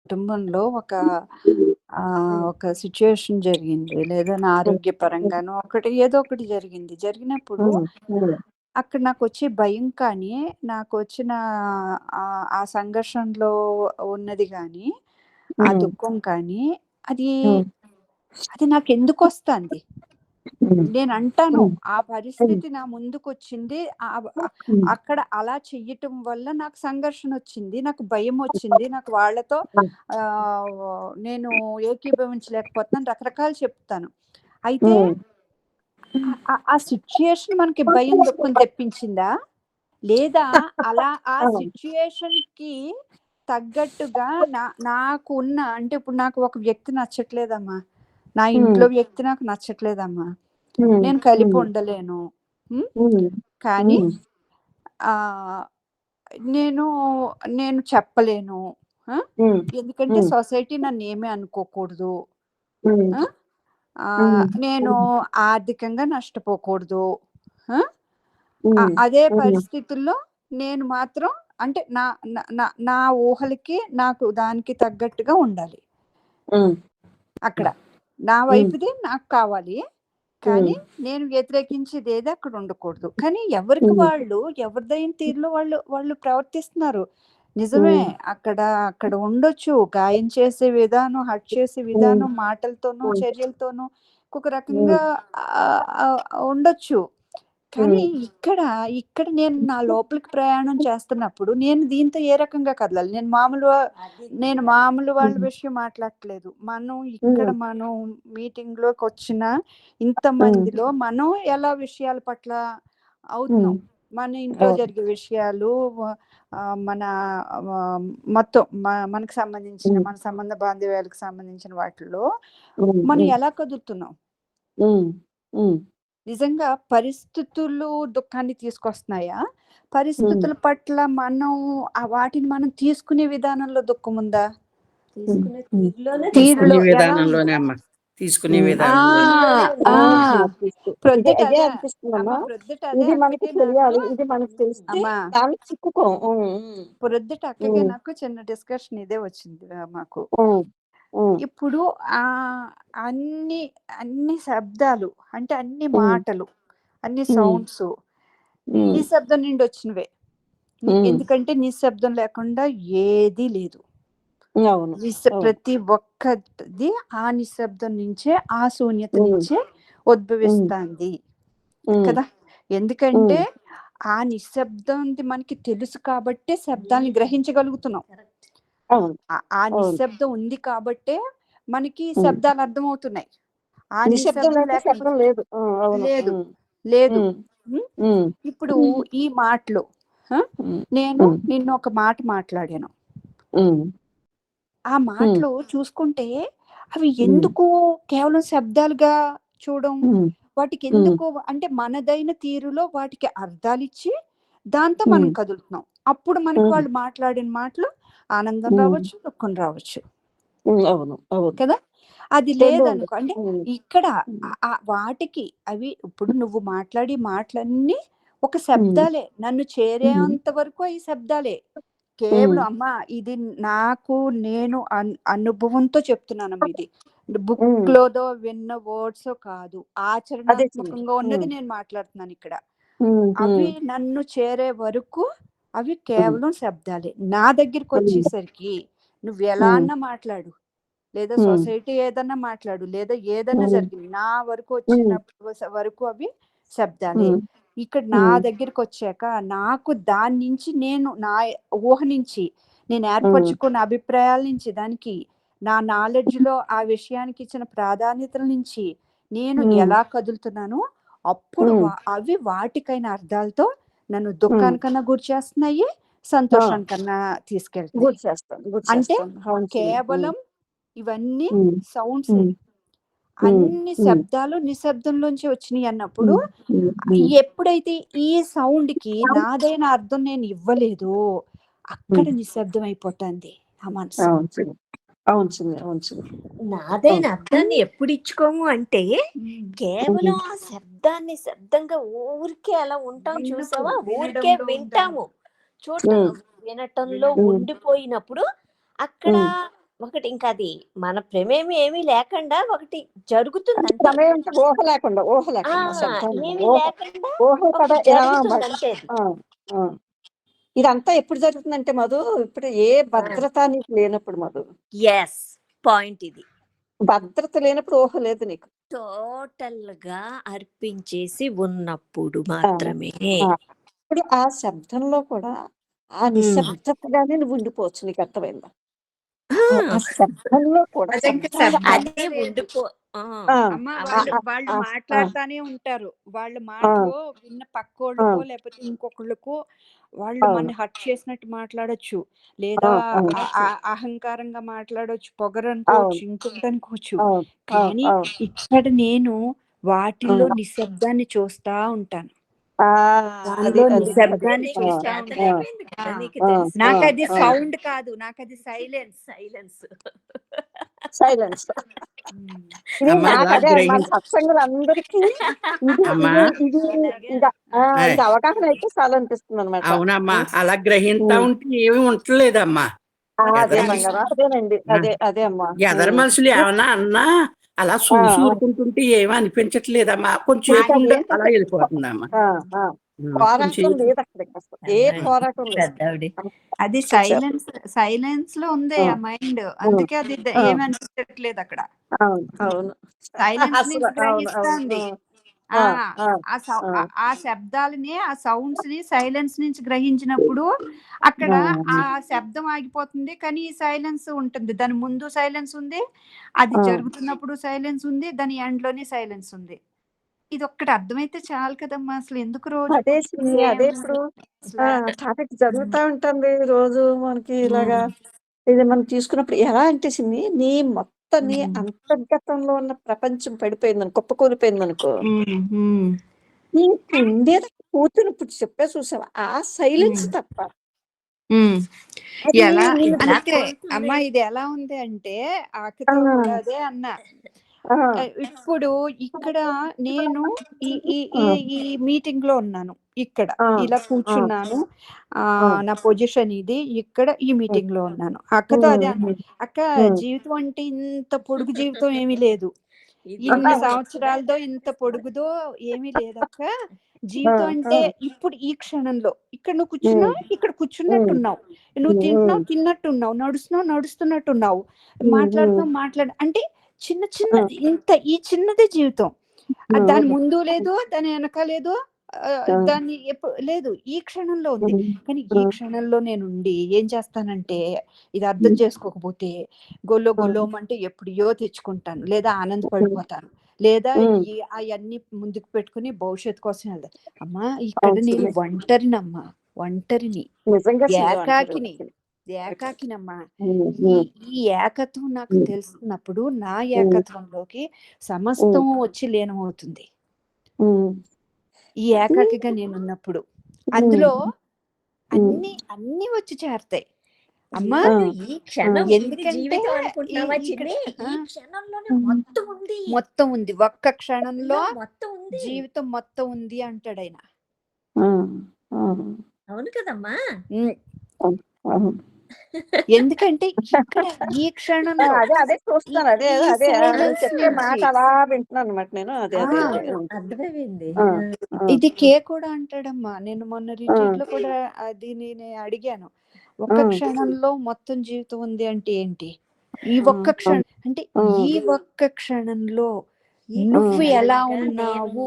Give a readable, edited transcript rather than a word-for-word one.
కుటుంబంలో ఒక సిట్యుయేషన్ జరిగింది. లేదా నా ఆరోగ్యపరంగానో ఏదో ఒకటి జరిగింది. జరిగినప్పుడు అక్కడ నాకొచ్చే భయం కానీ, నాకొచ్చిన ఆ సంఘర్షణలో ఉన్నది గానీ, ఆ దుఃఖం కానీ, అది అది నాకెందుకొస్తాంది? నేనంటాను, ఆ పరిస్థితి నా ముందుకొచ్చింది. అక్కడ అలా చెయ్యటం వల్ల నాకు సంఘర్షణొచ్చింది. నాకు భయమొచ్చింది. నాకు వాళ్ళతో నేను ఏకీభవించలేకపోతున్నాను. రకరకాలు చెప్తాను. అయితే ఆ సిట్యుయేషన్ మనకి భయం, దుఃఖం తెప్పించిందా? లేదా ఆ సిట్యుయేషన్‌కి తగ్గట్టుగా నాకున్న అంటే ఇప్పుడు నాకు ఒక వ్యక్తి నచ్చట్లేదమ్మా. నా ఇంట్లో వ్యక్తి నాకు నచ్చట్లేదమ్మా. నేను కలిపి ఉండలేను. కానీ ఆహ్, నేను నేను చెప్పలేను. ఆ! ఎందుకంటే సొసైటీ నన్నేమి అనుకోకూడదు. నేను ఆర్థికంగా నష్టపోకూడదు. అదే పరిస్థితుల్లో నేను మాత్రం అంటే నా నా నా నా ఊహలకి నాకు దానికి తగ్గట్టుగా ఉండాలి. అక్కడ నా వైపుది నాకు కావాలి. కానీ నేను వ్యతిరేకించేదేది అక్కడ ఉండకూడదు. కానీ ఎవరికి వాళ్ళు ఎవరిదైన తీరులో వాళ్ళు ప్రవర్తిస్తున్నారు. నిజమే. అక్కడ ఉండొచ్చు. గాయం చేసే విధానం, హర్ట్ చేసే విధానం మాటలతోనూ, చర్యలతోనూ ఒక రకంగా ఉండొచ్చు. కానీ ఇక్కడ నేను నా లోపలికి ప్రయాణం చేస్తున్నప్పుడు నేను దీంతో ఏ రకంగా కదలాలి? నేను మామూలు వాళ్ళ విషయం మాట్లాడట్లేదు. మనం మీటింగ్‌లోకొచ్చిన ఇంతమందిలో మనం ఎలా విషయాల పట్ల అవుతున్నాం. మన ఇంట్లో జరిగే విషయాలు, మన మొత్తం మనకు సంబంధించిన మన సంబంధ బాంధవ్యాలకు సంబంధించిన వాటిల్లో మనం ఎలా కదులుతున్నాం? నిజంగా పరిస్థితులు దుఃఖాన్ని తీసుకొస్తున్నాయా? పరిస్థితుల పట్ల వాటిని మనం తీసుకునే విధానంలో దుఃఖం ఉందా? తీసుకునే విధానంలోనే అమ్మ. తీసుకునే ప్రొద్దుట అక్కగే నాకు చిన్న డిస్కషన్ ఇదే వచ్చింది మాకు. ఇప్పుడు అన్ని శబ్దాలు అంటే అన్ని మాటలు, అన్ని సౌండ్స్ నిశ్శబ్దం నుండి వచ్చినవే. ఎందుకంటే నిశ్శబ్దం లేకుండా ఏదీ లేదు. ప్రతి ఒక్కది ఆ నిశ్శబ్దం నుంచే, ఆ శూన్యత నుంచే ఉద్భవిస్తుంది కదా. ఎందుకంటే ఆ నిశ్శబ్దం మనకి తెలుసు కాబట్టే శబ్దాన్ని గ్రహించగలుగుతున్నాం. ఆ నిశ్శబ్దం ఉంది కాబట్టే మనకి శబ్దాలు అర్థమవుతున్నాయి. ఆ నిశ్శబ్దం లేదు లేదు. ఇప్పుడు ఈ మాటలు నేను నిన్న ఒక మాట మాట్లాడాను. ఆ మాటలు చూసుకుంటే అవి ఎందుకు కేవలం శబ్దాలుగా చూడం, వాటికి ఎందుకు అంటే మనదైన తీరులో వాటికి అర్థాలిచ్చి దాంతో మనం కదులుతున్నాం. అప్పుడు మనకి వాళ్ళు మాట్లాడిన మాటలు ఆనందం రావచ్చు, దుఃఖం రావచ్చు కదా. అది లేదనుకో అంటే ఇక్కడ వాటికి అవి ఇప్పుడు నువ్వు మాట్లాడి మాటలన్నీ ఒక శబ్దాలే, నన్ను చేరేంత వరకు ఈ శబ్దాలే. కేవలం అమ్మా ఇది నేను అనుభవంతో చెప్తున్నానమ్మా. ఇది బుక్ లోదో విన్న వర్డ్స్ కాదు, ఆచరణాత్మకంగా ఉన్నది నేను మాట్లాడుతున్నాను ఇక్కడ. అవి నన్ను చేరే వరకు అవి కేవలం శబ్దాలే. నా దగ్గరికి వచ్చేసరికి నువ్వు ఎలా అన్నా మాట్లాడు, లేదా సొసైటీ ఏదన్నా మాట్లాడు, లేదా ఏదన్నా జరిగింది, నా వరకు వచ్చినప్పుడు వరకు అవి శబ్దాలే. ఇక్కడ నా దగ్గరికి వచ్చాక నాకు దాని నుంచి నేను నా ఊహ నుంచి నేను ఏర్పరచుకున్న అభిప్రాయాల నుంచి, దానికి నా నాలెడ్జ్లో ఆ విషయానికి ఇచ్చిన ప్రాధాన్యతల నుంచి నేను ఎలా కదులుతున్నానో అప్పుడు అవి వాటికైన అర్థాలతో నన్ను దుఃఖానికన్నా గురి చేస్తున్నాయి, సంతోషానికన్నా తీసుకెళ్తాయి. అంటే కేవలం ఇవన్నీ సౌండ్స్, అన్ని శబ్దాలు నిశ్శబ్దంలోంచి వచ్చినాయి అన్నప్పుడు ఎప్పుడైతే ఈ సౌండ్ కి నాదైన అర్థం నేను ఇవ్వలేదో అక్కడ నిశ్శబ్దం అయిపోతుంది ఆ మనసు. నాదైన అర్థాన్ని ఎప్పుడు ఇచ్చుకోము అంటే కేవలం ఆ శబ్దాన్ని శబ్దంగా ఊరికే అలా ఉంటాం చూసావా, ఊరికే వింటాము, వినటంలో ఉండిపోయినప్పుడు అక్కడ ఒకటి ఇంకా అది మన ప్రమేయం ఏమీ లేకుండా ఒకటి జరుగుతుంది అంతే. సమయం అంటే ఊహ లేకుండా శబ్దం ఏమీ ఊహ లేకుండా ఊహ కదా ఒకటి జరుగుతుంది అంతే. ఇదంతా ఎప్పుడు జరుగుతుందంటే మధు, ఇప్పుడు ఏ భద్రత నీకు లేనప్పుడు మధు, ఎస్ పాయింట్ ఇది. భద్రత లేనప్పుడు ఊహ లేదు నీకు. టోటల్ గా అర్పించేసి ఉన్నప్పుడు మాత్రమే. ఇప్పుడు ఆ శబ్దంలో కూడా ఆ నిశ్శబ్దతగానే నువ్వు ఉండిపోవచ్చు. నీకు అర్థమైందా? ఆ శబ్దంలో కూడా అదే ఉండిపో. అమ్మ వాళ్ళు మాట్లాడుతానే ఉంటారు. వాళ్ళ మాటలు విన్న పక్కోళ్ళకో లేకపోతే ఇంకొకళ్ళకో వాళ్ళు మన హర్ట్ చేసినట్టు మాట్లాడొచ్చు, లేదా అహంకారంగా మాట్లాడొచ్చు, పొగరనుకోవచ్చు, ఇంకొకటి అనుకోవచ్చు. కానీ ఇక్కడ నేను వాటిలో నిశ్శబ్దాన్ని చూస్తా ఉంటాను. నిశ్శబ్దాన్ని చూస్తా ఉంటాను. నాకు అది సౌండ్ కాదు, నాకు అది సైలెన్స్. మన సత్సంగులందరికీ ఇది అవగాహన అయితే చాలా అనిపిస్తుంది అనమాట. అవునమ్మా, అలా గ్రహింతా ఉంటే ఏమి ఉండలేదమ్మా. అదేనండి, అదే అమ్మా. ఎదరు మనుషులు ఏమన్నా అన్నా అలా చూసుకుంటుంటే ఏమీ అనిపించట్లేదమ్మా. కొంచెం అలా వెళ్ళిపోతుందమ్మా. పోరాటం లేదు అక్కడ, ఏ పోరాటం లేదు. అది సైలెన్స్ లో ఉంది ఆ మైండ్, అందుకే అది ఏమి అనిపించట్లేదు అక్కడ. సైలెన్స్ నుంచి గ్రహిస్తుంది. ఆ శబ్దాలని, ఆ సౌండ్స్ ని సైలెన్స్ నుంచి గ్రహించినప్పుడు అక్కడ ఆ శబ్దం ఆగిపోతుంది, కానీ ఈ సైలెన్స్ ఉంటుంది. దాని ముందు సైలెన్స్ ఉంది, అది జరుగుతున్నప్పుడు సైలెన్స్ ఉంది, దాని ఎండ్ లోనే సైలెన్స్ ఉంది. ఇది ఒక్కటి అర్థమైతే చాలు కదమ్మా. అసలు ఎందుకు రోజు అదే ఇప్పుడు టాపిక్ జరుగుతూ ఉంటుంది రోజు మనకి ఇలాగా. ఇది మనం తీసుకున్నప్పుడు ఎలా అనిపిస్తుంది, నీ మొత్తం నీ అంతర్గతంలో ఉన్న ప్రపంచం పడిపోయిందని, కుప్పకూలిపోయింది అనుకో, నీకు ఉండేది కూతురు ఇప్పుడు చెప్పే చూసావా ఆ సైలెన్స్ తప్ప. అమ్మా ఇది ఎలా ఉంది అంటే ఆకతో కూడా అదే అన్నా. ఇప్పుడు ఇక్కడ నేను ఈ మీటింగ్ లో ఉన్నాను, ఇక్కడ ఇలా కూర్చున్నాను, నా పొజిషన్ ఇది, ఇక్కడ ఈ మీటింగ్ లో ఉన్నాను. అక్కతో అదే అన్నా, అక్క జీవితం అంటే ఇంత పొడుగు జీవితం ఏమీ లేదు, ఇన్ని సంవత్సరాలతో ఇంత పొడుగుదో ఏమీ లేదక్క. జీవితం అంటే ఇప్పుడు ఈ క్షణంలో ఇక్కడ నువ్వు కూర్చున్నా, ఇక్కడ కూర్చున్నట్టున్నావు, నువ్వు తిన్నట్టున్నావు, నడుస్తున్నట్టున్నావు, మాట్లాడ అంటే చిన్న ఇంత ఈ చిన్నదే జీవితం. దాని ముందు లేదు, దాని వెనక లేదు, దాన్ని లేదు, ఈ క్షణంలో ఉంది. కానీ ఈ క్షణంలో నేనుండి ఏం చేస్తానంటే, ఇది అర్థం చేసుకోకపోతే గొల్లోమంటే ఎప్పుడో తెచ్చుకుంటాను, లేదా ఆనందపడిపోతాను, లేదా అవన్నీ ముందుకు పెట్టుకుని భవిష్యత్తు కోసం వెళ్తాను. అమ్మా ఇక్కడ నేను ఒంటరిని, ఏకాకినమ్మా. ఈ ఏకత్వం నాకు తెలుసుకున్నప్పుడు నా ఏకత్వంలోకి సమస్తం వచ్చి లీనమవుతుంది. ఈ ఏకాకిగా నేనున్నప్పుడు అందులో అన్ని వచ్చి చేరతాయి. అమ్మా ఈ క్షణం ఎందుకంటే మొత్తం ఉంది, ఒక్క క్షణంలో జీవితం మొత్తం ఉంది అంటాడు ఆయన. అవును కదమ్మా. ఎందుకంటే ఇక్కడ ఈ క్షణంలో అదే చూస్తున్నాను, అదే చెప్పే మాట అలా వింటున్నాను అనమాట నేను. అర్థమైంది. ఇది కే కూడా అంటాడమ్మా. నేను మొన్న రిట్రీట్ లో కూడా దీనిని అడిగాను, ఒక్క క్షణంలో మొత్తం జీవితం ఉంది అంటే ఏంటి? ఈ ఒక్క క్షణం అంటే ఈ ఒక్క క్షణంలో నువ్వు ఎలా ఉన్నావు